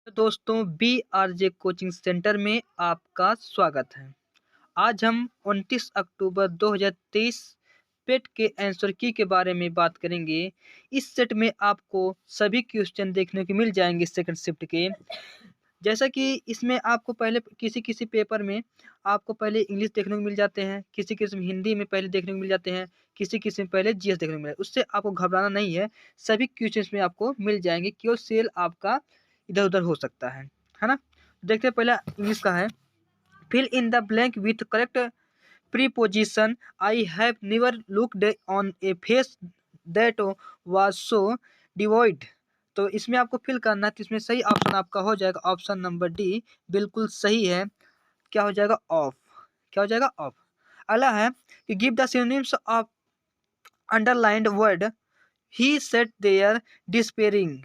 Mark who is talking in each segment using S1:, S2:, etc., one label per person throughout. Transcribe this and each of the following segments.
S1: दोस्तों B R J coaching centre में आपका स्वागत है। आज हम 29 अक्टूबर 2023 पेट के आंसर की के बारे में बात करेंगे। इस सेट में आपको सभी क्वेश्चन देखने को मिल जाएंगे सेकंड शिफ्ट के। जैसा कि इसमें आपको पहले किसी किसी पेपर में आपको पहले इंग्लिश देखने को मिल जाते हैं, किसी किसी में हिंदी में पहले देखने को मिल जाते हैं, किसी किसी में पहले जीएस देखने को मिला। उससे आपको घबराना नहीं है, सभी क्वेश्चंस में आपको मिल जाएंगे। केवल सेल आपका इधर उधर हो सकता है ना। देखते हैं, पहला इंग्लिश का है। Fill in the blank with correct preposition. I have never looked on a face that was so devoid. तो इसमें आपको फिल करना है, तो इसमें सही ऑप्शन आपका हो जाएगा ऑप्शन नंबर डी, बिल्कुल सही है। क्या हो जाएगा? ऑफ। क्या हो जाएगा? ऑफ। अगला है कि give the synonyms of underlined word he sat there despairing.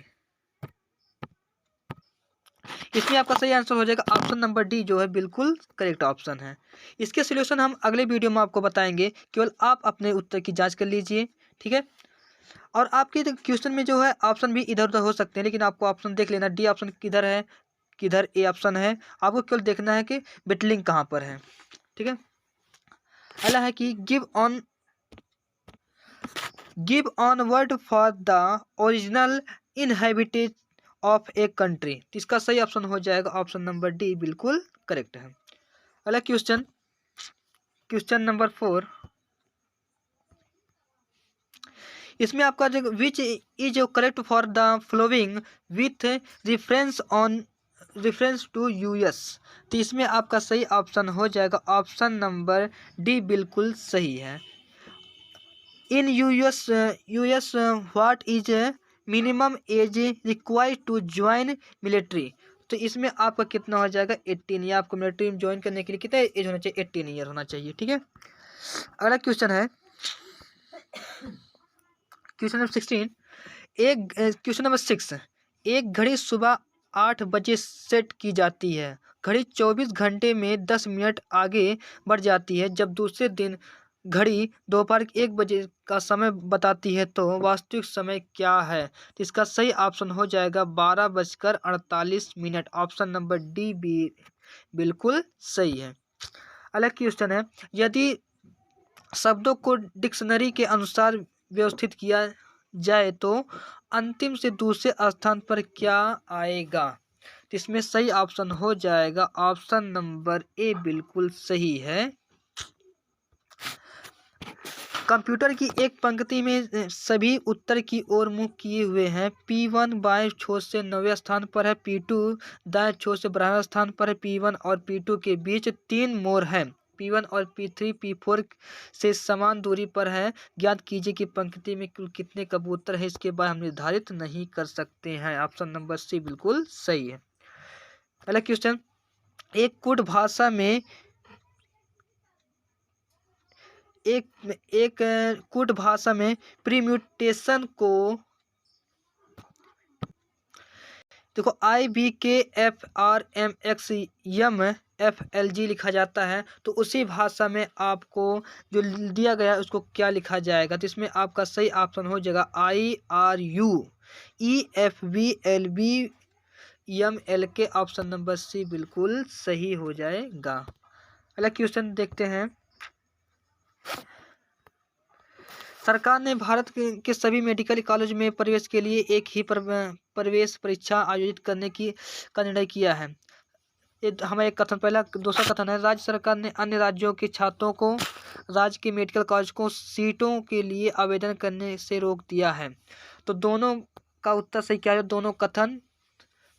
S1: इसमें आपका सही आंसर हो जाएगा ऑप्शन नंबर डी, जो है बिल्कुल करेक्ट ऑप्शन है। इसके सोल्यूशन हम अगले वीडियो में आपको बताएंगे, केवल आप अपने उत्तर की जांच कर लीजिए, ठीक है। और आपके क्वेश्चन में जो है ऑप्शन भी इधर उधर हो सकते हैं, लेकिन आपको ऑप्शन देख लेना, डी ऑप्शन किधर है, किधर ए ऑप्शन है। आपको केवल देखना है कि बिटलिंग कहाँ पर है, ठीक है। अगला है कि give on word for the original inhabited of a country. तो इसका सही ऑप्शन हो जाएगा ऑप्शन नंबर डी, बिल्कुल करेक्ट है। अगला क्वेश्चन नंबर 4। इसमें आपका जो which is correct for the following with reference to US. तो इसमें आपका सही ऑप्शन हो जाएगा ऑप्शन नंबर डी, बिल्कुल सही है। In US what is minimum age required to join military. तो इसमें आपका कितना हो जाएगा? 18। या आपको मिलिट्री में ज्वाइन करने के लिए कितना एज होना चाहिए? 18 ईयर होना चाहिए, ठीक है। अगला क्वेश्चन है क्वेश्चन नंबर 16। Question number 6। एक घड़ी सुबह 8 बजे सेट की जाती है। घड़ी 24 घंटे में 10 मिनट आगे बढ़ जाती है। जब दूसरे दिन घड़ी दोपहर 1 बजे का समय बताती है, तो वास्तविक समय क्या है? तो इसका सही ऑप्शन हो जाएगा 12:48। ऑप्शन नंबर डी भी बिल्कुल सही है। अगला क्वेश्चन है, यदि शब्दों को डिक्शनरी के अनुसार व्यवस्थित किया जाए तो अंतिम से दूसरे स्थान पर क्या आएगा? तो इसमें सही ऑप्शन हो जाएगा ऑप्शन नंबर ए, बिल्कुल सही है। कंप्यूटर की एक पंक्ति में सभी उत्तर की ओर मुख किए हुए हैं। P1 बाएं छोर से 9वें स्थान पर है, P2 दाएं छोर से 12वें स्थान पर है। P1 और P2 के बीच 3 मोड़ हैं। P1 और P3 P4 से समान दूरी पर है। ज्ञात कीजिए कि पंक्ति में कुल कितने कबूतर हैं। इसके बाद हम निर्धारित नहीं कर सकते हैं। ऑप्शन नंबर सी बिल्कुल सही है। अगला क्वेश्चन, एक कूट भाषा में एक कूट भाषा में प्रीम्यूटेशन को देखो IBKFRMXMFLG लिखा जाता है। तो उसी भाषा में आपको जो दिया गया है उसको क्या लिखा जाएगा? तो इसमें आपका सही ऑप्शन हो जाएगा IRUEFVLBML ऑप्शन नंबर सी बिल्कुल सही हो जाएगा। अगला क्वेश्चन देखते हैं। सरकार ने भारत के सभी मेडिकल कॉलेज में प्रवेश के लिए एक ही प्रवेश परीक्षा आयोजित करने का निर्णय किया है। ये हमारा एक कथन। पहला दूसरा कथन है, राज्य सरकार ने अन्य राज्यों के छात्रों को राज्य के मेडिकल कॉलेज को सीटों के लिए आवेदन करने से रोक दिया है। तो दोनों का उत्तर सही क्या है? दोनों कथन,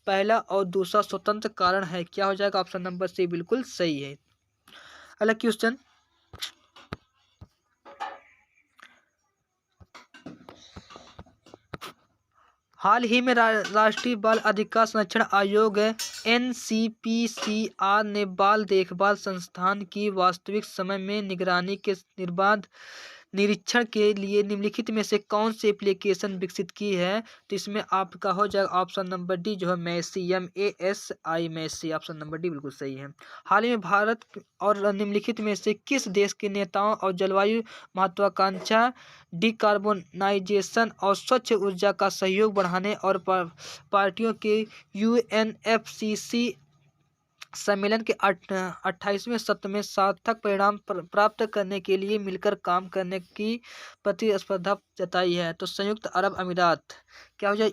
S1: पहला और दूसरा स्वतंत्र कारण है। क्या हो जाएगा? ऑप्शन नंबर सी बिल्कुल सही है। अगला क्वेश्चन, हाल ही में राष्ट्रीय बाल अधिकार संरक्षण आयोग NCPCR ने बाल देखभाल संस्थान की वास्तविक समय में निगरानी के निर्बाध निरीक्षण के लिए निम्नलिखित में से कौन सी एप्लीकेशन विकसित की है? तो इसमें आपका हो जाएगा ऑप्शन नंबर डी जो है मैसी, MASI मैसी, ऑप्शन नंबर डी बिल्कुल सही है। हाल ही में भारत और निम्नलिखित में से किस देश के नेताओं और जलवायु महत्वाकांक्षा डिकार्बोनाइजेशन और स्वच्छ ऊर्जा का सहयोग बढ़ाने और पार्टियों के UNFCCC सम्मेलन के 28वें सत्र में सार्थक परिणाम प्राप्त करने के लिए मिलकर काम करने की प्रतिस्पर्धा जताई है? तो संयुक्त अरब अमीरात। क्या हो जाए?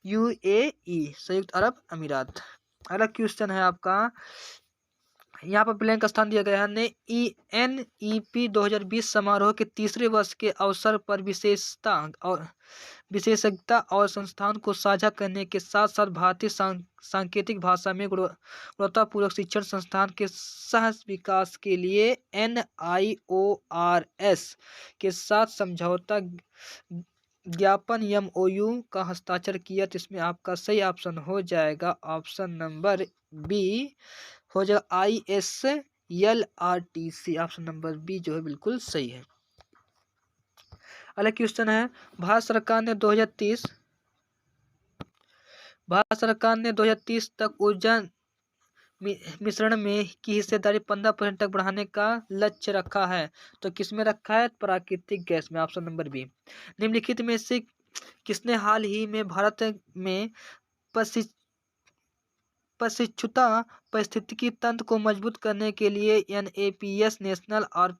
S1: UAE, संयुक्त अरब अमीरात। अगला क्वेश्चन है आपका, यहाँ पर ब्लैंक स्थान दिया गया है। NEP 2020 समारोह के तीसरे वर्ष के अवसर पर विशेषज्ञता और संस्थान को साझा करने के साथ साथ भारतीय सांकेतिक भाषा में गुणवत्तापूर्वक शिक्षण संस्थान के सह विकास के लिए NIORS के साथ समझौता ज्ञापन MOU का हस्ताक्षर किया। तो इसमें आपका सही ऑप्शन हो जाएगा ऑप्शन नंबर बी हो जाएगा ISLRTC, ऑप्शन नंबर बी जो है बिल्कुल सही है। अगला क्वेश्चन है, भारत सरकार ने 2030 तक ऊर्जा मिश्रण में की हिस्सेदारी 15% तक बढ़ाने का लक्ष्य रखा है। तो किसमें रखा है? प्राकृतिक गैस में, ऑप्शन नंबर बी। निम्नलिखित में से किसने हाल ही में भारत में प्रशिक्षुता पारिस्थितिकी तंत्र को मजबूत करने के लिए NAPS नेशनल और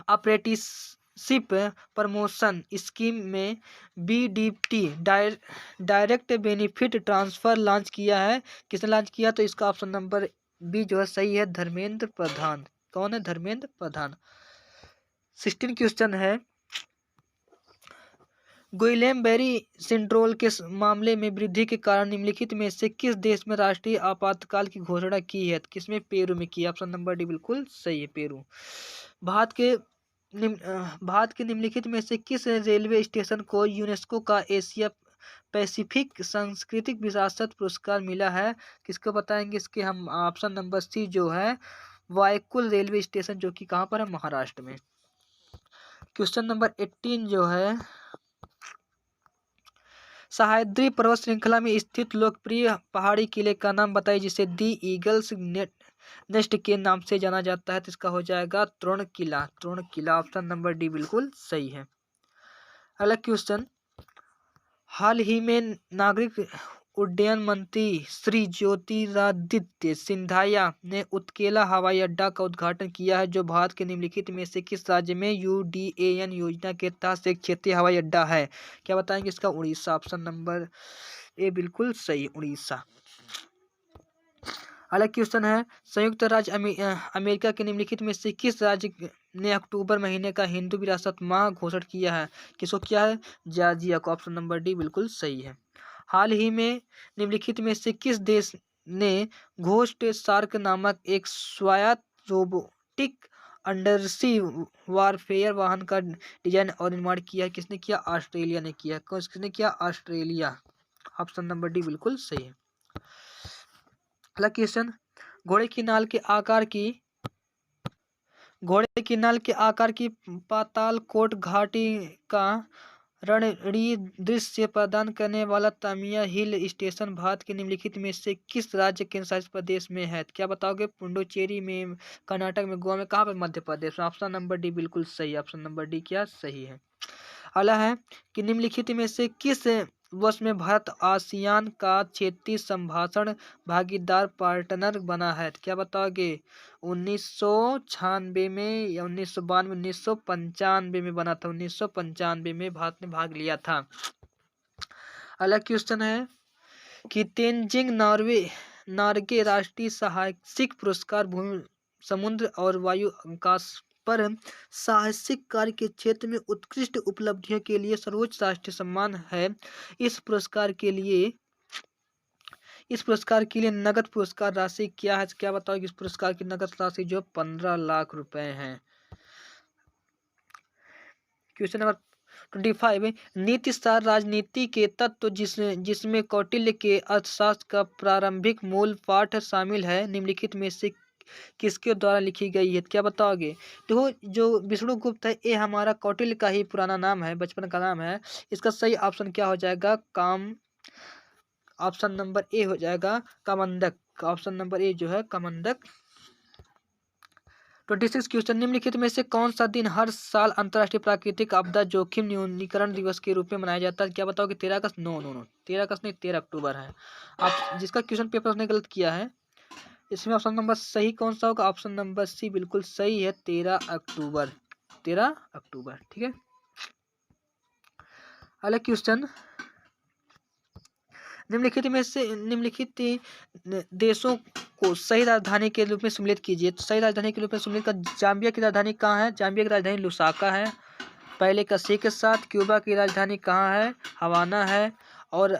S1: अप्रेंटिसशिप प्रमोशन स्कीम में BDT direct benefit transfer launch किया है? किसने लॉन्च किया? तो इसका ऑप्शन नंबर बी जो है सही है, धर्मेंद्र प्रधान। कौन है? धर्मेंद्र प्रधान। 16 क्वेश्चन है, गुइलेम-बेरी सिंड्रोम के मामले में वृद्धि के कारण निम्नलिखित में से किस देश में राष्ट्रीय आपातकाल की घोषणा की है? किसमें? पेरू में की। ऑप्शन नंबर डी बिल्कुल सही है, पेरू। भारत के निम्नलिखित में से किस रेलवे स्टेशन को यूनेस्को का एशिया पैसिफिक सांस्कृतिक विरासत पुरस्कार मिला है? किसको बताएंगे इसके हम? ऑप्शन नंबर सी जो है वायकुल रेलवे स्टेशन, जो कि कहाँ पर है? महाराष्ट्र में। क्वेश्चन नंबर 18 जो है, सह्याद्री पर्वत श्रृंखला में स्थित लोकप्रिय पहाड़ी किले का नाम बताइए जिसे दी ईगल्स नेस्ट के नाम से जाना जाता है। तो इसका हो जाएगा तृण किला। ऑप्शन नंबर डी बिल्कुल सही है। अगला क्वेश्चन, हाल ही में नागरिक उड्डयन मंत्री श्री ज्योतिरादित्य सिंधिया ने उत्केला हवाई अड्डा का उद्घाटन किया है, जो भारत के निम्नलिखित में से किस राज्य में UDAN योजना के तहत एक क्षेत्रीय हवाई अड्डा है? क्या बताएंगे इसका? उड़ीसा, ऑप्शन नंबर ए बिल्कुल सही, उड़ीसा। अगला क्वेश्चन है, संयुक्त राज्य अमेरिका के निम्नलिखित में से किस राज्य ने अक्टूबर महीने का हिंदू विरासत माह घोषित किया है? किसको किया है? जॉर्जिया को। ऑप्शन नंबर डी बिल्कुल सही है। हाल ही में निम्नलिखित में से किस देश ने घोस्ट शार्क नामक एक स्वायत्त रोबोटिक अंडरसी वारफेयर वाहन का डिजाइन और निर्माण किया है? किसने किया? ऑस्ट्रेलिया ने किया। किसने किया? ऑस्ट्रेलिया। ऑप्शन नंबर डी बिल्कुल सही है। अगला क्वेश्चन, घोड़े की नाल के आकार की पातालकोट घाटी का रणनीय दृश्य प्रदान करने वाला तामिया हिल स्टेशन भारत के निम्नलिखित में से किस राज्य केंद्र शासित प्रदेश में है? क्या बताओगे? पुडुचेरी में, कर्नाटक में, गोवा में, कहाँ पर? मध्य प्रदेश में। ऑप्शन नंबर डी बिल्कुल सही। ऑप्शन नंबर डी क्या सही है? अगला है कि निम्नलिखित में से किस वर्ष में भारत आसियान का क्षेत्रीय संभाषण भागीदार पार्टनर बना है? क्या बताओगे? 1996 में या 1992, 1995 में बना था। 1995 में भारत ने भाग लिया था। अगला क्वेश्चन है कि तेनजिंग नॉर्गे राष्ट्रीय साहसिक पुरस्कार भूमि, समुद्र और वायु आकाश पर साहसिक कार्य के क्षेत्र में उत्कृष्ट उपलब्धियों के लिए सर्वोच्च राष्ट्रीय सम्मान है। इस पुरस्कार के लिए नगद पुरस्कार राशि क्या है? क्या बताओगे? इस पुरस्कार की नगद राशि जो 15 लाख रुपए है। क्वेश्चन नंबर 25, नीति सार राजनीति के तत्व जिसमें कौटिल्य के अर्थशास्त्र का प्रारंभिक मूल पाठ शामिल है, निम्नलिखित में से किसके द्वारा लिखी गई है? क्या बताओगे? देखो जो विष्णुगुप्त है ये हमारा कौटिल्य का ही पुराना नाम है, बचपन का नाम है। इसका सही ऑप्शन क्या हो जाएगा? ऑप्शन नंबर ए हो जाएगा कामंडक। ऑप्शन नंबर ए जो है कामंडक। 26 क्वेश्चन, निम्नलिखित में से कौन सा दिन हर साल अंतर्राष्ट्रीय प्राकृतिक आपदा जोखिम न्यूनीकरण दिवस के रूप में मनाया जाता है? क्या बताओगे? 13 अगस्त? नो नो नो, 13 अगस्त नहीं, 13 अक्टूबर है। आप जिसका क्वेश्चन पेपर ने गलत किया है, इसमें ऑप्शन नंबर सही कौन सा होगा? ऑप्शन नंबर सी बिल्कुल सही है, 13 अक्टूबर। 13 अक्टूबर, ठीक है। अगला क्वेश्चन, निम्नलिखित देशों को सही राजधानी के रूप में सम्मिलित कीजिए। तो सही राजधानी के रूप में सम्मिलित का जाम्बिया की राजधानी कहाँ है? जाम्बिया की राजधानी लुसाका है, पहले का सी के साथ। क्यूबा की राजधानी कहाँ है? हवाना है। और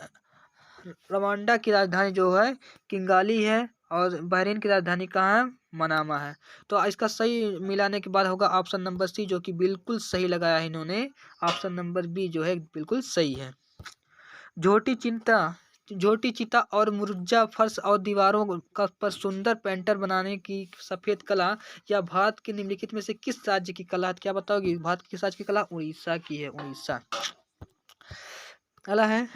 S1: रवांडा की राजधानी जो है किंगाली है। और बहरीन की राजधानी कहाँ है? मनामा है। तो इसका सही मिलाने के बाद होगा ऑप्शन नंबर सी, जो कि बिल्कुल सही लगाया है इन्होंने। ऑप्शन नंबर बी जो है बिल्कुल सही है। झोटी चिता और मुरज्जा फर्श और दीवारों का पर सुंदर पेंटर बनाने की सफेद कला या भारत के निम्नलिखित में से किस राज्य की कला है? क्या बताओगी? भारत की किस राज्य की कला? उड़ीसा की है, उड़ीसा। अगला है,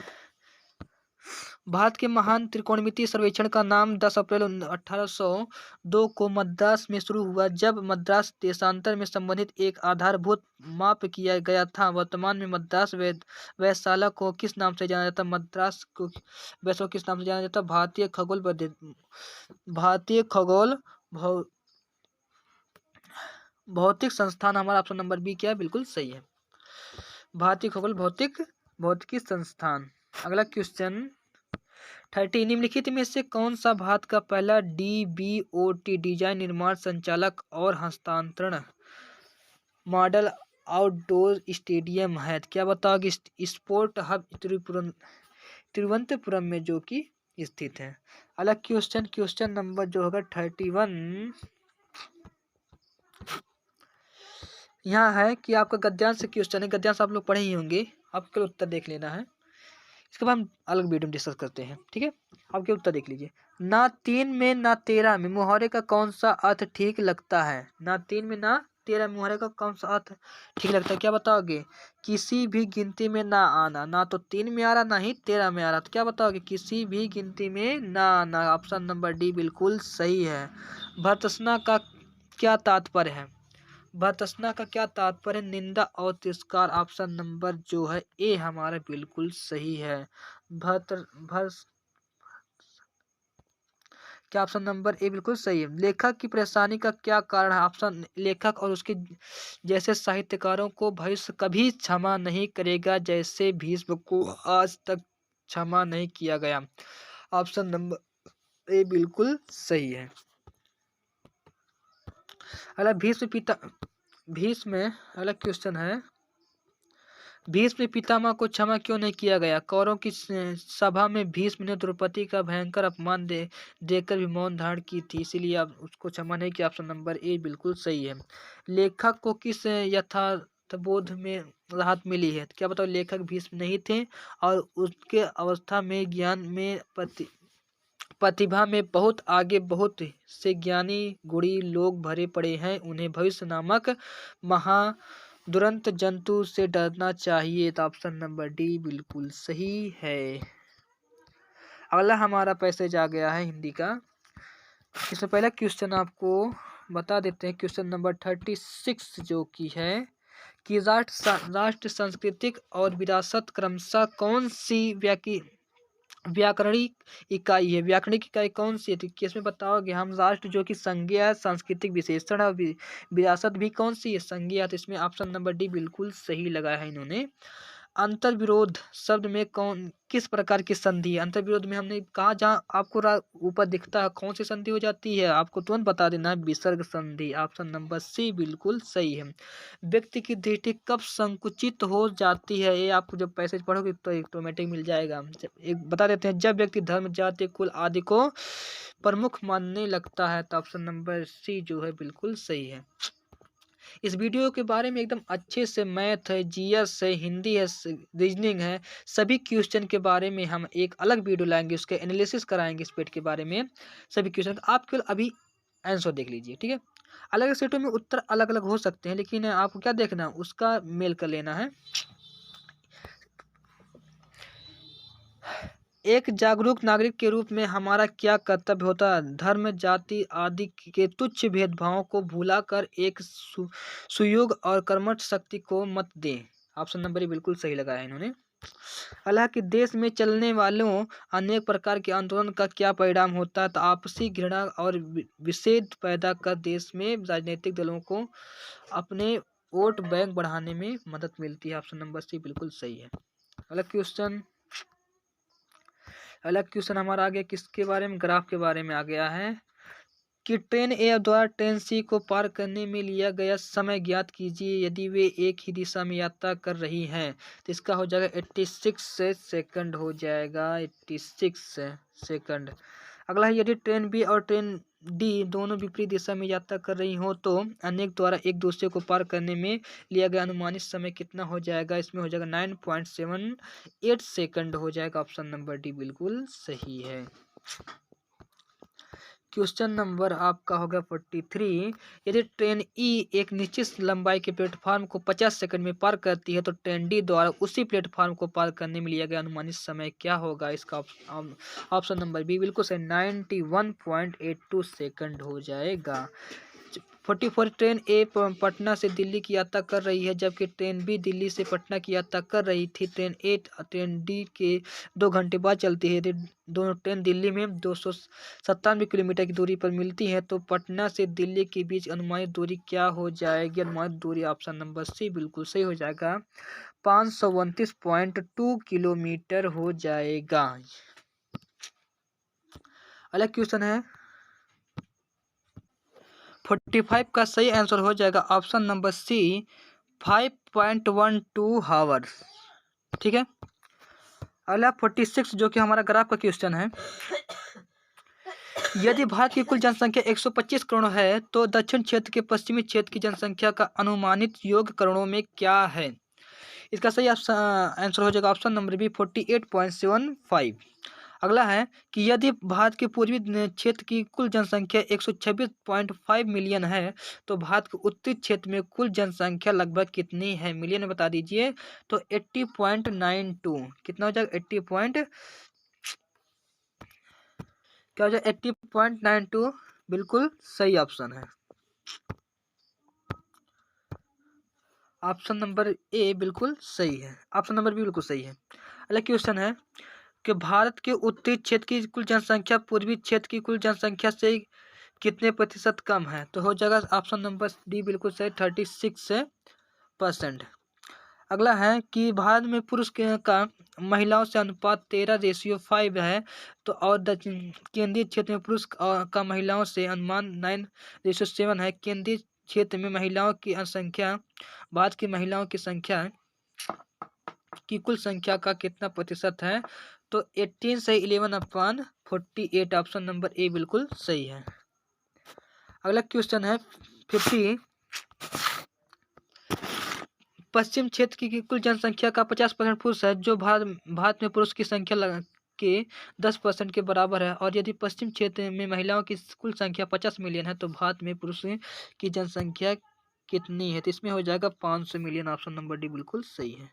S1: भारत के महान त्रिकोणमितीय सर्वेक्षण का नाम 10 अप्रैल 1802 को मद्रास में शुरू हुआ, जब मद्रास देशांतर में संबंधित एक आधारभूत माप किया गया था। वर्तमान में मद्रास वेधशाला को किस नाम से जाना जाता है? मद्रास को वैसे किस नाम से जाना जाता है? भारतीय खगोल भौतिक संस्थान। हमारा ऑप्शन नंबर बी क्या है? बिल्कुल सही है, भारतीय खगोल भौतिकी संस्थान। अगला क्वेश्चन 30, निम्नलिखित में से कौन सा भारत का पहला DBOT डिजाइन, निर्माण, संचालक और हस्तांतरण मॉडल आउटडोर स्टेडियम है? क्या बताओगे? स्पोर्ट हब तिरुवनंतपुरम में जो कि स्थित है। अलग क्वेश्चन नंबर जो होगा 31 यहाँ है कि आपका गद्यांश से क्वेश्चन है। गद्यांश आप लोग पढ़े ही होंगे, आपके उत्तर देख लेना है। इसके बाद हम अलग वीडियो में डिस्कस करते हैं, ठीक है। आपके उत्तर देख लीजिए। ना 3 में ना 13 में मुहावरे का कौन सा अर्थ ठीक लगता है? ना 3 में ना 13 में मुहावरे का कौन सा अर्थ ठीक लगता है? क्या बताओगे? किसी भी गिनती में ना आना। ना तो 3 में आ रहा, ना ही 13 में आ रहा। तो क्या बताओगे? किसी भी गिनती में ना आना। ऑप्शन नंबर डी बिल्कुल सही है। भर्त्सना का क्या तात्पर्य है? भर्त्सना का क्या तात्पर्य? निंदा और तिरस्कार। ऑप्शन नंबर जो है ए हमारा बिल्कुल सही है। क्या ऑप्शन नंबर ए बिल्कुल सही है। लेखक की परेशानी का क्या कारण है? ऑप्शन, लेखक और उसके जैसे साहित्यकारों को भविष्य कभी क्षमा नहीं करेगा, जैसे भीष्म को आज तक क्षमा नहीं किया गया। ऑप्शन नंबर ए बिल्कुल सही है। अगला भीष्म अगला क्वेश्चन है, भीष्म पितामह को क्षमा क्यों नहीं किया गया? कौरवों की सभा में भीष्म ने द्रौपदी का भयंकर अपमान देकर भी मौन धारण की थी, इसीलिए आप उसको क्षमा नहीं किया। ऑप्शन नंबर ए बिल्कुल सही है। लेखक को किस यथार्थबोध में राहत मिली है? क्या बताओ? लेखक भीष्म नहीं थे और उसके अवस्था में ज्ञान में प्रतिभा में बहुत आगे, बहुत से ज्ञानी गुणी लोग भरे पड़े हैं, उन्हें भविष्य नामक महा दुरंत जंतु से डरना चाहिए। तो ऑप्शन नंबर डी बिल्कुल सही है। अगला हमारा पैसेज आ गया है हिंदी का। इससे पहला क्वेश्चन आपको बता देते हैं। क्वेश्चन नंबर 36 जो कि है कि राष्ट्र सांस्कृतिक और विरासत क्रमशः कौन सी व्याकरणिक इकाई है? व्याकरणिक इकाई कौन सी है? तो इसमें बताओगे हम। राष्ट्र जो कि संज्ञा, सांस्कृतिक विशेषण और विरासत भी कौन सी है? संज्ञा। तो इसमें ऑप्शन नंबर डी बिल्कुल सही लगाया है इन्होंने। अंतर्विरोध शब्द में किस प्रकार की संधि है? अंतर्विरोध में हमने कहा, जहाँ आपको ऊपर दिखता है कौन सी संधि हो जाती है, आपको तुरंत बता देना है, विसर्ग संधि। ऑप्शन नंबर सी बिल्कुल सही है। व्यक्ति की दृष्टि कब संकुचित हो जाती है? ये आपको जब पैसेज पढ़ोगे तो ऑटोमेटिक मिल जाएगा। एक बता देते हैं, जब व्यक्ति धर्म, जाति, कुल आदि को प्रमुख मानने लगता है। तो ऑप्शन नंबर सी जो है बिल्कुल सही है। इस वीडियो के बारे में एकदम अच्छे से मैथ है, जीएस है, हिंदी है, रीजनिंग है, सभी क्वेश्चन के बारे में हम एक अलग वीडियो लाएंगे, उसके एनालिसिस कराएंगे इस पेट के बारे में सभी क्वेश्चन। आप केवल अभी आंसर देख लीजिए, ठीक है। अलग अलग स्टेटों में उत्तर अलग अलग हो सकते हैं, लेकिन आपको क्या देखना है, उसका मेल कर लेना है। एक जागरूक नागरिक के रूप में हमारा क्या कर्तव्य होता है? धर्म, जाति आदि के तुच्छ भेदभावों को भुलाकर एक सुयोग और कर्मठ शक्ति को मत दें। ऑप्शन नंबर ये बिल्कुल सही लगाया है इन्होंने। हालांकि देश में चलने वालों अनेक प्रकार के आंदोलन का क्या परिणाम होता है? तो आपसी घृणा और विषेद पैदा कर देश में राजनीतिक दलों को अपने वोट बैंक बढ़ाने में मदद मिलती है। ऑप्शन नंबर सी बिल्कुल सही है। अलग क्वेश्चन हमारा आ गया किसके बारे में? ग्राफ के बारे में आ गया है कि ट्रेन ए द्वारा ट्रेन सी को पार करने में लिया गया समय ज्ञात कीजिए यदि वे एक ही दिशा में यात्रा कर रही हैं। तो इसका हो जाएगा 86 सेकंड हो जाएगा, 86 सेकंड। अगला है यदि ट्रेन बी और ट्रेन डी दोनों विपरीत दिशा में यात्रा कर रही हो तो अनेक द्वारा एक दूसरे को पार करने में लिया गया अनुमानित समय कितना हो जाएगा? इसमें हो जाएगा 9.78 सेकंड हो जाएगा। ऑप्शन नंबर डी बिल्कुल सही है। क्वेश्चन नंबर आपका होगा 43। यदि ट्रेन ई एक निश्चित लंबाई के प्लेटफॉर्म को 50 सेकंड में पार करती है तो ट्रेन डी द्वारा उसी प्लेटफॉर्म को पार करने में लिया गया अनुमानित समय क्या होगा? इसका ऑप्शन नंबर बी बिल्कुल सही, 91.82 सेकंड हो जाएगा। 44 ट्रेन ए पटना से दिल्ली की यात्रा कर रही है जबकि ट्रेन बी दिल्ली से पटना की यात्रा कर रही थी। ट्रेन ए ट्रेन डी के 2 घंटे बाद चलती है। दोनों ट्रेन दिल्ली में 297 किलोमीटर की दूरी पर मिलती है तो पटना से दिल्ली के बीच अनुमानित दूरी क्या हो जाएगी? अनुमानित दूरी ऑप्शन नंबर सी बिल्कुल सही हो जाएगा, 529.2 किलोमीटर हो जाएगा। अलग क्वेश्चन है 45 का सही आंसर हो जाएगा ऑप्शन नंबर सी, 5.12 हावर्स, ठीक है। अगला 46 जो कि हमारा ग्राफ का क्वेश्चन है। यदि भारत की कुल जनसंख्या 125 करोड़ है तो दक्षिण क्षेत्र के पश्चिमी क्षेत्र की जनसंख्या का अनुमानित योग करोड़ों में क्या है? इसका सही आंसर हो जाएगा ऑप्शन नंबर बी, 48.75। अगला है कि यदि भारत के पूर्वी क्षेत्र की कुल जनसंख्या 126.5 मिलियन है तो भारत के उत्तरी क्षेत्र में कुल जनसंख्या लगभग कितनी है? मिलियन में बता दीजिए। तो 80.92 कितना हो जाएगा? 80.92 बिल्कुल सही ऑप्शन है। ऑप्शन नंबर ए बिल्कुल सही है, ऑप्शन नंबर बी बिल्कुल सही है। अगला क्वेश्चन है कि भारत के उत्तरी क्षेत्र की कुल जनसंख्या पूर्वी क्षेत्र की कुल जनसंख्या से कितने प्रतिशत कम है? तो हो जाएगा ऑप्शन नंबर डी बिल्कुल सही, 36%। अगला है कि भारत में पुरुष का महिलाओं से अनुपात 13:5 है तो और केंद्रीय क्षेत्र में पुरुष का महिलाओं से अनुमान 9:7 है। केंद्रीय क्षेत्र में महिलाओं की संख्या भारत की महिलाओं की संख्या की कुल संख्या का कितना प्रतिशत है? तो 18 से 11/48 ऑप्शन नंबर ए बिल्कुल सही है। अगला क्वेश्चन है 50। पश्चिम क्षेत्र की कुल जनसंख्या का 50% पुरुष है जो भारत में पुरुष की संख्या के 10% के बराबर है और यदि पश्चिम क्षेत्र में महिलाओं की कुल संख्या 50 मिलियन है तो भारत में पुरुष की जनसंख्या कितनी है? तो इसमें हो जाएगा 500 मिलियन। ऑप्शन नंबर डी बिल्कुल सही है।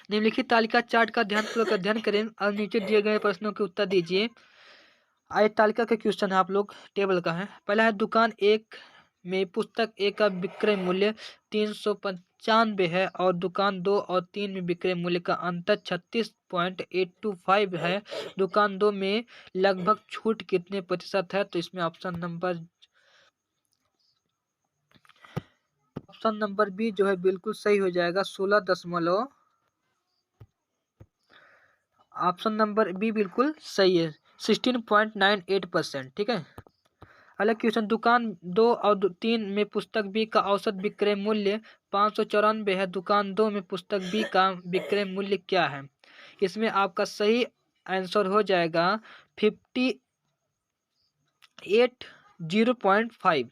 S1: निम्नलिखित तालिका चार्ट का ध्यानपूर्वक अध्ययन करें और नीचे दिए गए प्रश्नों के उत्तर दीजिए। आय तालिका का क्वेश्चन है, आप लोग टेबल का है। पहला है दुकान एक में पुस्तक एक का विक्रय मूल्य 395 है और दुकान 2 और 3 में विक्रय मूल्य का अंतर 36.825 है। दुकान 2 में लगभग छूट कितने प्रतिशत है? तो इसमें ऑप्शन नंबर बी जो है बिल्कुल सही हो जाएगा, 16 ऑप्शन नंबर बी बिल्कुल सही है, 16.98%, ठीक है। अगला क्वेश्चन दुकान 2 और 3 में पुस्तक बी का औसत विक्रय मूल्य 594 है। दुकान 2 में पुस्तक बी का विक्रय मूल्य क्या है? इसमें आपका सही आंसर हो जाएगा 580.5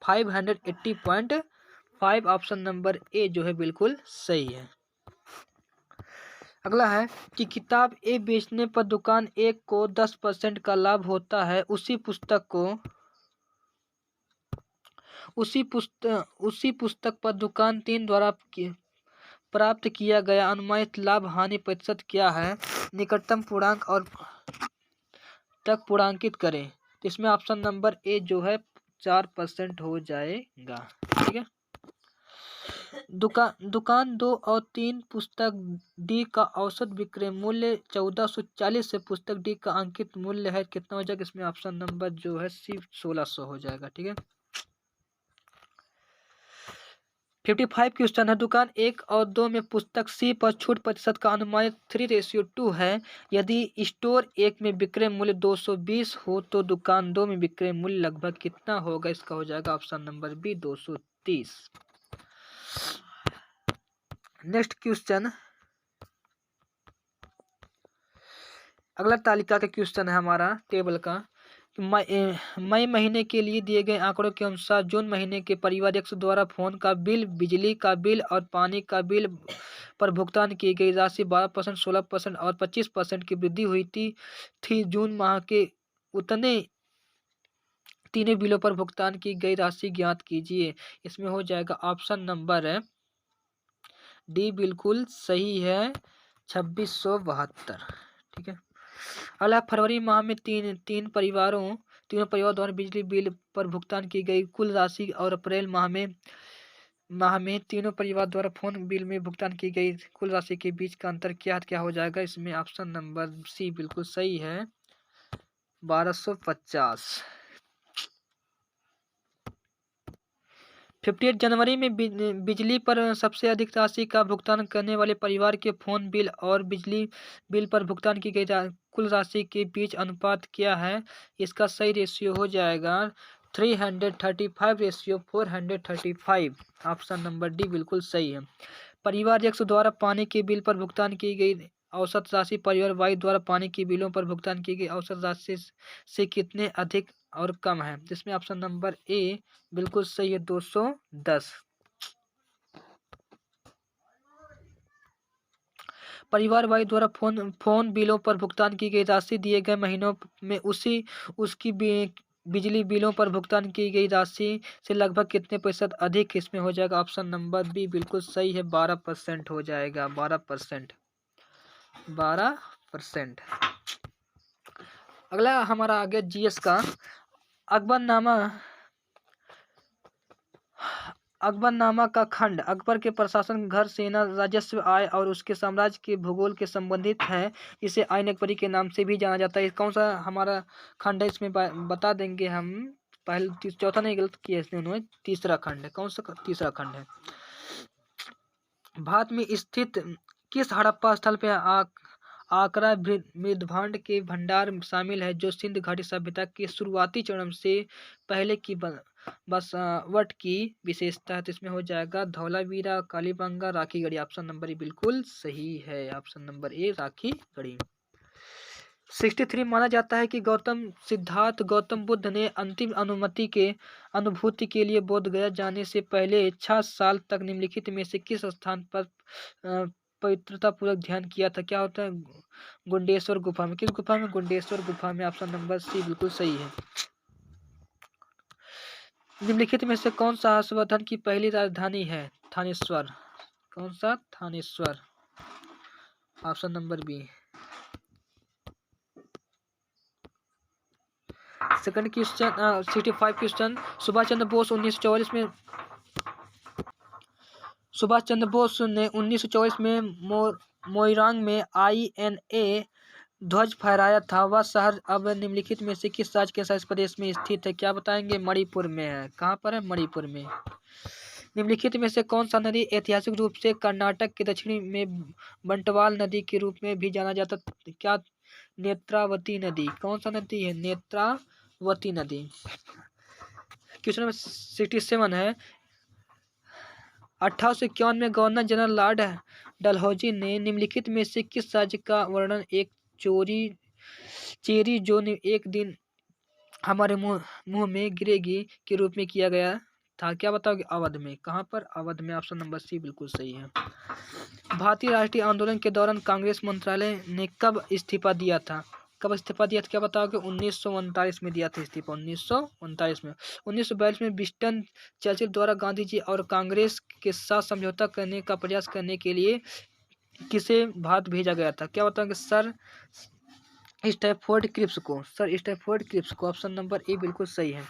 S1: 580.5 ऑप्शन नंबर ए जो है बिल्कुल सही है। अगला है कि किताब ए बेचने पर दुकान एक को 10% का लाभ होता है। उसी पुस्तक पर दुकान 3 द्वारा प्राप्त किया गया अनुमानित लाभ हानि प्रतिशत क्या है? निकटतम पूर्णांक और तक पूर्णांकित करें। तो इसमें ऑप्शन नंबर ए जो है 4% हो जाएगा। ठीक है। दुकान 2 और 3 पुस्तक डी का औसत विक्रय मूल्य 1440 से पुस्तक डी का अंकित मूल्य है कितना हो जाएगा? इसमें ऑप्शन नंबर जो है सी 1600 हो जाएगा। ठीक है। 55 क्वेश्चन है। दुकान 1 और 2 में पुस्तक सी पर छूट प्रतिशत का अनुमानित 3:2 है। यदि स्टोर 1 में विक्रय मूल्य 220 हो तो दुकान 2 में विक्रय मूल्य लगभग कितना होगा? इसका हो जाएगा option number B 230। Next question, अगला तालिका का क्वेश्चन है हमारा टेबल का। मई महीने के लिए दिए गए आंकड़ों के अनुसार जून महीने के परिवार X द्वारा फोन का बिल, बिजली का बिल और पानी का बिल पर भुगतान की गई राशि 12%, 16% और 25% की वृद्धि हुई थी। जून माह के उतने तीनों बिलों पर भुगतान की गई राशि ज्ञात कीजिए। इसमें हो जाएगा ऑप्शन नंबर डी बिल्कुल सही है, 2672। ठीक है। अगला, फरवरी माह में तीनों परिवारों द्वारा बिजली बिल पर भुगतान की गई कुल राशि और अप्रैल माह में तीनों परिवार द्वारा फोन बिल में भुगतान की गई कुल राशि के बीच का अंतर क्या हो जाएगा? इसमें ऑप्शन नंबर सी बिल्कुल सही है, 1250। 58 जनवरी में बिजली पर सबसे अधिक राशि का भुगतान करने वाले परिवार के फोन बिल और बिजली बिल पर भुगतान की गई कुल राशि के बीच अनुपात क्या है? इसका सही रेशियो हो जाएगा 335:435। ऑप्शन नंबर डी बिल्कुल सही है। परिवार X द्वारा पानी के बिल पर भुगतान की गई औसत राशि परिवार Y द्वारा पानी के बिलों पर भुगतान की गई औसत राशि से कितने अधिक और कम है? जिसमें ऑप्शन नंबर ए बिल्कुल सही है, 210। परिवार Y द्वारा फोन बिलों पर भुगतान की गई राशि दिए गए महीनों में उसकी बिजली बिलों पर भुगतान की गई राशि से लगभग कितने प्रतिशत अधिक? इसमें हो जाएगा ऑप्शन नंबर बी बिल्कुल सही है, 12% हो जाएगा, 12%। अगला हमारा आ गया जीएस का। अकबरनामा का खंड अकबर के प्रशासन, घर, सेना, राजस्व, आय और उसके साम्राज्य के भूगोल के संबंधित है। इसे आईन अकबरी के नाम से भी जाना जाता है। कौन सा हमारा खंड है इसमें बता देंगे हम। पहले चौथा नहीं, गलत किया इसने उन्होंने, तीसरा खंड है। कौन सा तीसरा खंड है? भारत में स्थित किस हड़प्पा स्थल पे आकरा मृदभांड के भंडार शामिल है जो सिंध घाटी सभ्यता के शुरुआती चरण से पहले की बसावट की विशेषता है? तो इसमें हो जाएगा Dholavira, Kalibanga, Rakhigarhi. Option number A बिल्कुल सही है, ऑप्शन नंबर ए राखीगढ़ी। 63 माना जाता है कि गौतम बुद्ध ने अंतिम अनुभूति के लिए बोध गया जाने से पहले 6 साल तक निम्नलिखित में से किस स्थान पर पवित्रता पूर्वक ध्यान किया था? क्या होता है? गुंडेश्वर गुफा में। किस गुफा में? गुंडेश्वर गुफा में। ऑप्शन नंबर सी बिल्कुल सही है। निम्नलिखित में से कौन सा हर्षवर्धन की पहली राजधानी है? थानेश्वर। कौन सा? Thaneshwar. Option number B. Second question, 65 question. Subhash Chandra Bose ने 1944 में मोइरांग में INA ध्वज फहराया था। वह शहर अब निम्नलिखित में से किस राज्य के शासित प्रदेश में स्थित है? क्या बताएंगे? मणिपुर में है। कहाँ पर है? मणिपुर में। निम्नलिखित में से कौन सा नदी ऐतिहासिक रूप से कर्नाटक के दक्षिणी में बंटवाल नदी के रूप में भी जाना जाता? क्या? नेत्रावती नदी। कौन सा नदी है? नेत्रावती नदी। क्वेश्चन नंबर 67 है। 1851 में गवर्नर जनरल लॉर्ड डलहौजी ने निम्नलिखित में से किस राज्य का वर्णन एक चेरी जो एक दिन हमारे मुंह में गिरेगी के रूप में किया गया था? क्या बताओगे? अवध में। कहाँ पर? अवध में। ऑप्शन नंबर सी बिल्कुल सही है। भारतीय राष्ट्रीय आंदोलन के दौरान कांग्रेस मंत्रालय ने कब इस्तीफा दिया था? कब इस्तीफा दिया था क्या बताओगे? 1939 में दिया था इस्तीफा, 1939 में। 1942 में विंस्टन चर्चिल द्वारा गांधी जी और कांग्रेस के साथ समझौता करने का प्रयास करने के लिए किसे भारत भेजा गया था? क्या बताओगे? सर स्टैफोर्ड क्रिप्स को, सर स्टैफोर्ड क्रिप्स को। ऑप्शन नंबर ए बिल्कुल सही है।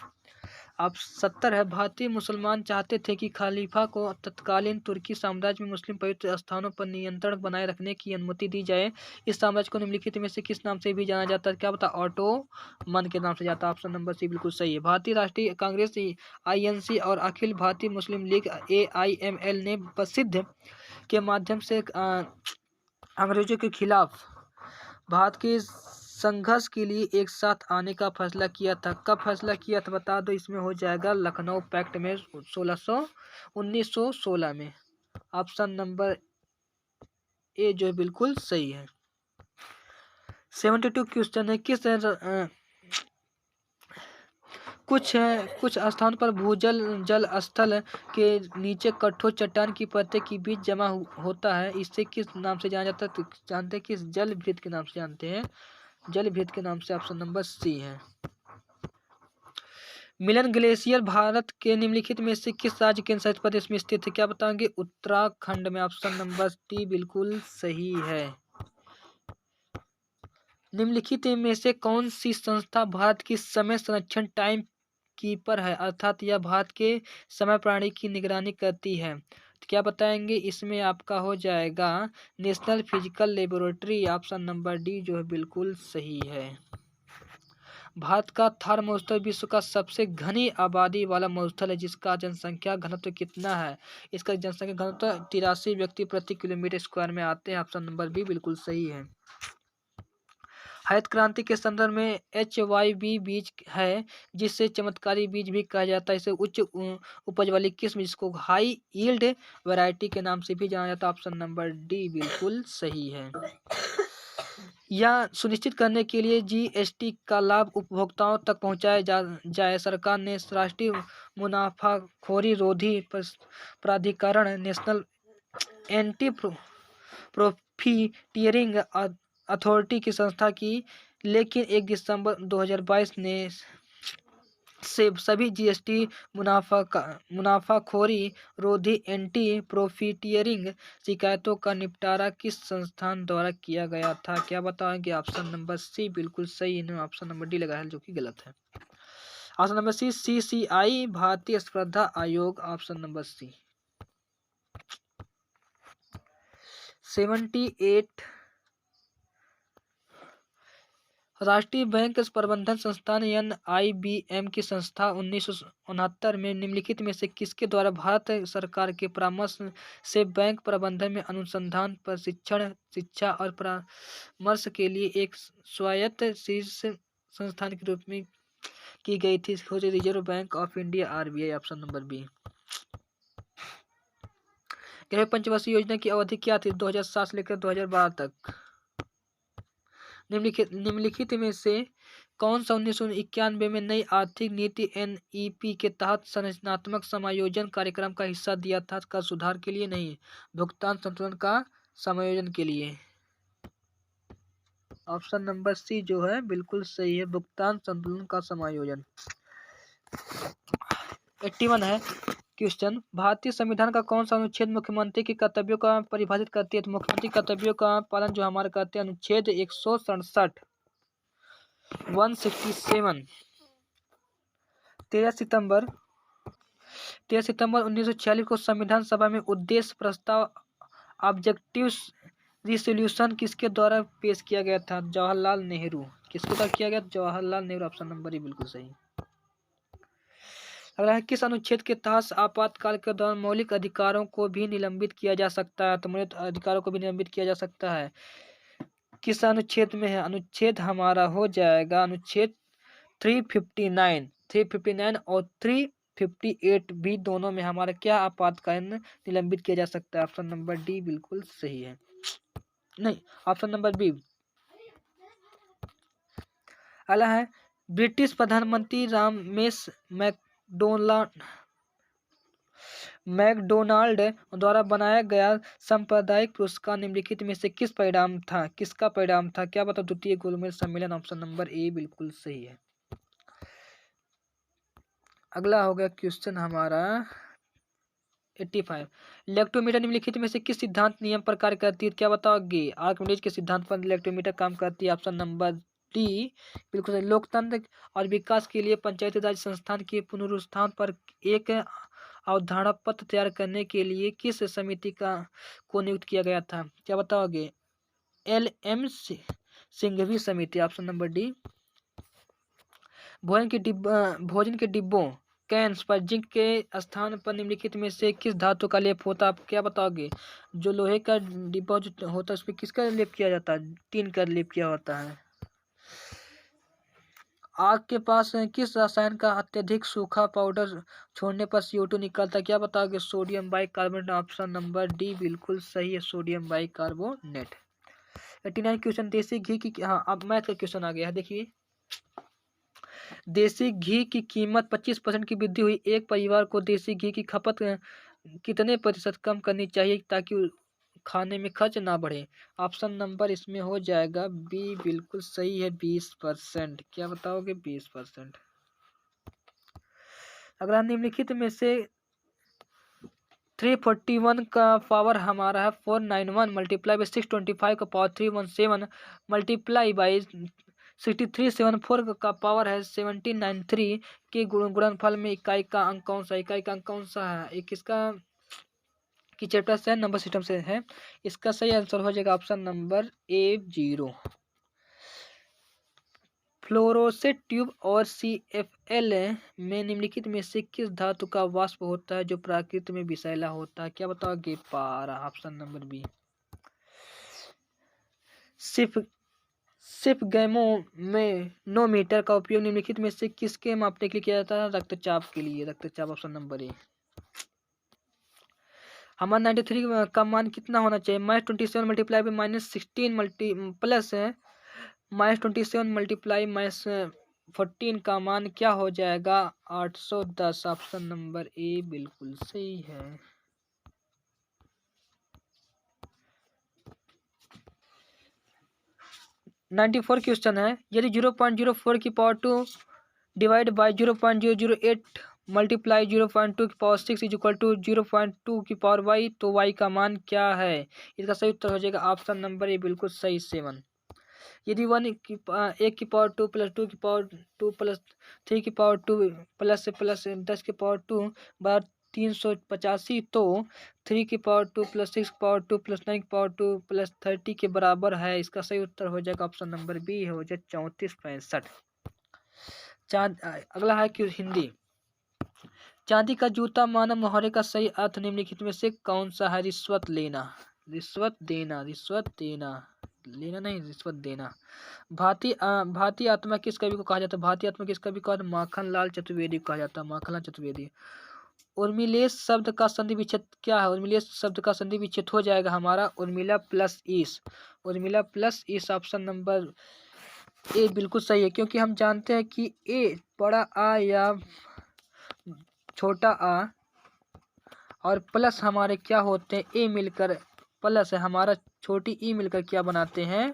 S1: आप 70 है, भारतीय मुसलमान चाहते थे कि खलीफा को तत्कालीन तुर्की साम्राज्य में मुस्लिम पवित्र स्थानों पर नियंत्रण बनाए रखने की अनुमति दी जाए। इस साम्राज्य को निम्नलिखित में से किस नाम से भी जाना जाता है? क्या बता? ऑटोमन के नाम से जाता है। ऑप्शन नंबर सी बिल्कुल सही है। भारतीय राष्ट्रीय कांग्रेस INC और अखिल भारतीय मुस्लिम लीग AIML ने प्रसिद्ध के माध्यम से अंग्रेजों के खिलाफ भारत के संघर्ष के लिए एक साथ आने का फैसला किया था। कब फैसला किया था बता दो? इसमें हो जाएगा लखनऊ पैक्ट में 1916 में। ऑप्शन नंबर ए जो है बिल्कुल सही है। 72 क्वेश्चन है। कुछ स्थान पर भूजल जल स्थल के नीचे कठोर चट्टान की परतें के बीच जमा होता है। इसे किस नाम से जाना जाता है? तो जानते हैं किस? जल भृत के नाम से जानते हैं, जल भृत के नाम से। ऑप्शन नंबर सी है। मिलन ग्लेशियर भारत के निम्नलिखित में से किस राज्य केंद्र शासित प्रदेश में स्थित है? क्या बताएंगे? उत्तराखंड में। ऑप्शन नंबर डी बिल्कुल सही है। निम्नलिखित में से कौन सी संस्था भारत की समय संरक्षण टाइम कीपर है, अर्थात यह भारत के समय प्रणाली की निगरानी करती है? तो क्या बताएंगे? इसमें आपका हो जाएगा national physical laboratory. Option number D जो है बिल्कुल सही है। भारत का थार मरुस्थल विश्व का सबसे घनी आबादी वाला मरुस्थल है, जिसका जनसंख्या घनत्व कितना है? इसका जनसंख्या घनत्व 83 व्यक्ति प्रति किलोमीटर स्क्वायर में आते हैं। ऑप्शन नंबर बी बिल्कुल सही है। हरित क्रांति के संदर्भ में HYB बीज है, जिससे चमत्कारी बीज भी कहा जाता है। इसे उच्च उपज वाली किस्म, जिसको हाई यील्ड वैरायटी के नाम से भी जाना जाता है। ऑप्शन नंबर डी बिल्कुल सही है। यह सुनिश्चित करने के लिए GST का लाभ उपभोक्ताओं तक पहुंचाया जाए, सरकार ने राष्ट्रीय मुनाफाखोरी रोधी प्राधिकरण नेशनल एंटी प्रॉफिटियरिंग अथॉरिटी की संस्था की, लेकिन 1 दिसंबर 2022 से सभी GST मुनाफाखोरी रोधी एंटी प्रॉफिटियरिंग शिकायतों का निपटारा किस संस्थान द्वारा किया गया था? क्या बताएंगे? ऑप्शन नंबर सी बिल्कुल सही। इन्होंने ऑप्शन नंबर डी लगाया है, जो कि गलत है। ऑप्शन नंबर सी CCI भारतीय स्पर्धा आयोग। Option number C. 78 राष्ट्रीय बैंक प्रबंधन संस्थान NIBM की संस्था 1969 में निम्नलिखित में से किसके द्वारा भारत सरकार के परामर्श से बैंक प्रबंधन में अनुसंधान, प्रशिक्षण, शिक्षा और परामर्श के लिए एक स्वायत्त शीर्ष संस्थान के रूप में की गई थी? Reserve Bank of India RBI। Option number B. 11वीं पंचवर्षीय योजना की अवधि क्या थी? 2007 से लेकर 2012 तक। निम्नलिखित में से कौन सा 1991 में नई आर्थिक नीति NEP के तहत संरचनात्मक समायोजन कार्यक्रम का हिस्सा दिया था? कर सुधार के लिए नहीं, भुगतान संतुलन का समायोजन के लिए। ऑप्शन नंबर सी जो है बिल्कुल सही है, भुगतान संतुलन का समायोजन। 81 है क्वेश्चन। भारतीय संविधान का कौन सा अनुच्छेद मुख्यमंत्री के कर्तव्यों का परिभाषित करती है? तो मुख्यमंत्री कर्तव्यों का पालन जो हमारे करते हैं, अनुच्छेद 167 167। 13 सितंबर 1946 को संविधान सभा में उद्देश्य प्रस्ताव ऑब्जेक्टिव्स रिसोल्यूशन किसके द्वारा पेश किया गया था? जवाहरलाल नेहरू। किसके द्वारा किया गया? Jawaharlal Nehru. Option number A बिल्कुल सही। अगला है, किस अनुच्छेद के तहत आपातकाल के दौरान मौलिक अधिकारों को भी निलंबित किया जा सकता है? तो मौलिक अधिकारों को भी निलंबित किया जा सकता है। किस अनुच्छेद में है? अनुच्छेद हमारा हो जाएगा अनुच्छेद 359 और 358 भी, दोनों में हमारा क्या आपातकालीन निलंबित किया जा सकता है? ऑप्शन नंबर डी बिल्कुल सही है। नहीं, ऑप्शन नंबर बी। अगला है, ब्रिटिश प्रधानमंत्री रामेश मैकडोनाल्ड द्वारा बनाया गया सांप्रदायिक पुरस्कार निम्नलिखित में से किसका परिणाम था? क्या बताओ? द्वितीय गोलमेज सम्मेलन। ऑप्शन नंबर ए बिल्कुल सही है। अगला हो गया क्वेश्चन हमारा 85। इलेक्ट्रोमीटर निम्नलिखित में से किस सिद्धांत नियम पर कार्य करती है? क्या बताओगे? आर्किमिडीज के सिद्धांत पर इलेक्ट्रोमीटर काम करती है। ऑप्शन नंबर डी बिल्कुल सही। लोकतंत्र और विकास के लिए पंचायती राज संस्थान के पुनरुत्थान पर एक अवधारणा पत्र तैयार करने के लिए किस समिति को नियुक्त किया गया था? क्या बताओगे? LM सिंघवी समिति। Option number D. भोजन के डिब्बों कैंस पर जिंक के स्थान पर निम्नलिखित में से किस धातु का लेप होता है? आप क्या बताओगे? जो लोहे का डिब्बा जो होता है उस पर किसका लेप किया जाता है? टीन का लेप किया होता है। आग के पास किस रसायन का अत्यधिक सूखा पाउडर छोड़ने पर CO2 निकलता है? क्या बताओगे? Sodium bicarbonate. Option number D बिल्कुल सही है, सोडियम बाइकार्बोनेट। 89 क्वेश्चन देसी घी की, हाँ अब मैथ का क्वेश्चन आ गया है, देखिए। देसी घी की कीमत 25% की वृद्धि हुई। एक परिवार को देसी घी की खपत कितने प्रतिशत कम करनी चाहिए ताकि खाने में खर्च ना बढ़े? ऑप्शन नंबर इसमें हो जाएगा बी बिल्कुल सही है, 20%। क्या बताओगे? 20%। अगला निम्नलिखित में से 341 का पावर हमारा है 491 मल्टीप्लाई बाई 625 का पावर 317 मल्टीप्लाई बाई 6374 का पावर है 1793 के गुणनफल में इकाई का अंक कौन सा? इकाई का अंक कौन सा है? एक इसका की चैप्टर से नंबर सिस्टम से है। इसका सही आंसर हो जाएगा ऑप्शन नंबर ए 0। फ्लोरोसेंट ट्यूब और CFL में निम्नलिखित में से किस धातु का वाष्प होता है जो प्रकृति में विषैला होता है? क्या बताओगे? पारा। Option number B. सिर्फ गैमोमेनोमीटर का उपयोग निम्नलिखित में से किसके मापने के लिए किया जाता है? रक्तचाप के लिए। रक्तचाप। ऑप्शन नंबर ए। हमारा 93 का मान कितना होना चाहिए? -27 मल्टीप्लाई बाई -16 प्लस -27 मल्टीप्लाई -14 का मान क्या हो जाएगा? 810। ऑप्शन नंबर ए बिल्कुल सही है। 94 क्वेश्चन है, यदि 0.04 की पावर 2 डिवाइड बाई 0.008 मल्टीप्लाई 0.2 की पावर 6 इज इक्वल टू 0.2 की पावर y, तो y का मान क्या है? इसका सही उत्तर हो जाएगा ऑप्शन नंबर ए बिल्कुल सही, 7। यदि 1 की पावर 2 प्लस 2 की पावर 2 प्लस 3 की पावर 2 प्लस 10 की पावर 2 बार 385, तो 3 की पावर 2 प्लस 6 की पावर 2 प्लस 9 की पावर 2 प्लस 30 के बराबर है। इसका सही उत्तर हो जाएगा ऑप्शन नंबर बी, हो जाए 3465। अगला है कि हिंदी। चांदी का जूता मानव मुहावरे का सही अर्थ निम्नलिखित में से कौन सा है? रिश्वत लेना। रिश्वत देना। रिश्वत देना, लेना नहीं, रिश्वत देना। भारतीय आत्मा किस कवि को कहा जाता है? भारतीय आत्मा किस कवि को? माखन लाल चतुर्वेदी को कहा जाता है। माखन लाल चतुर्वेदी। उर्मिलेश शब्द का संधि विच्छेद क्या है? उर्मिलेश शब्द का संधि विच्छेद हो जाएगा हमारा Urmila plus is. Urmila plus is. Option number A बिल्कुल सही है, क्योंकि हम जानते हैं कि ए बड़ा आ या छोटा आ और प्लस हमारे क्या होते हैं? ए मिलकर प्लस है हमारा छोटी ई मिलकर क्या बनाते हैं?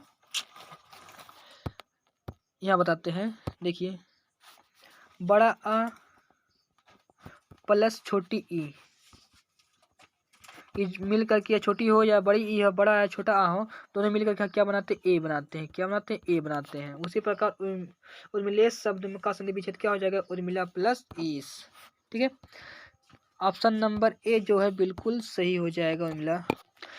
S1: यहाँ बताते हैं, देखिए। बड़ा आ प्लस छोटी ई मिलकर के छोटी हो या बड़ी ई हो, बड़ा या छोटा आ हो, दोनों मिलकर क्या बनाते हैं? ए बनाते हैं। क्या बनाते हैं? ए बनाते हैं। उसी प्रकार उर्मिलेश शब्द का संधि विच्छेद क्या हो जाएगा? उर्मिला प्लस ईस। ठीक है, ऑप्शन नंबर ए जो है बिल्कुल सही हो जाएगा उर्मिला।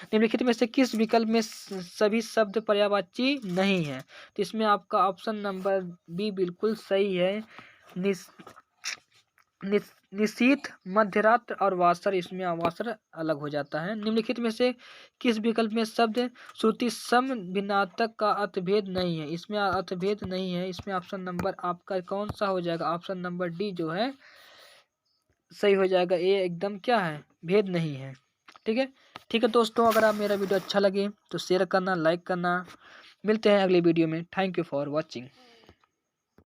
S1: निम्नलिखित में से किस विकल्प में सभी शब्द पर्यायवाची नहीं है? तो इसमें आपका ऑप्शन नंबर बी बिल्कुल सही है। निशीथ, मध्यरात्र और वासर, इसमें वासर अलग हो जाता है। निम्नलिखित में से किस विकल्प में शब्द श्रुति सम भिन्नार्थक का अर्थभेद नहीं है? इसमें अर्थभेद नहीं है। इसमें ऑप्शन नंबर आपका कौन सा हो जाएगा? ऑप्शन नंबर डी जो है सही हो जाएगा। ये एकदम क्या है? भेद नहीं है। ठीक है, ठीक है दोस्तों, अगर आप मेरा वीडियो अच्छा लगे तो शेयर करना, लाइक करना। मिलते हैं अगले वीडियो में। Thank you for watching.